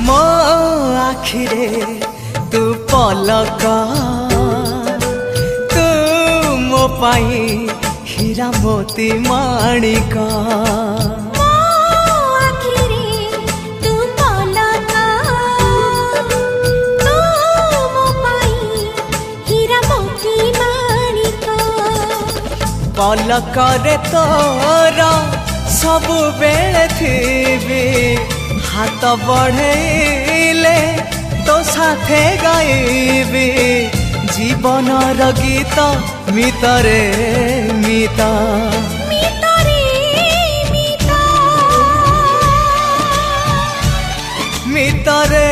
मो आखिरे तू पलक तू मो पाई हीरा मोती माणिक पलकरे तोर सबु बेले थी हाथ बढ़ेले तो साथे गाइबी जीवन गीत मितरे मिता मितरे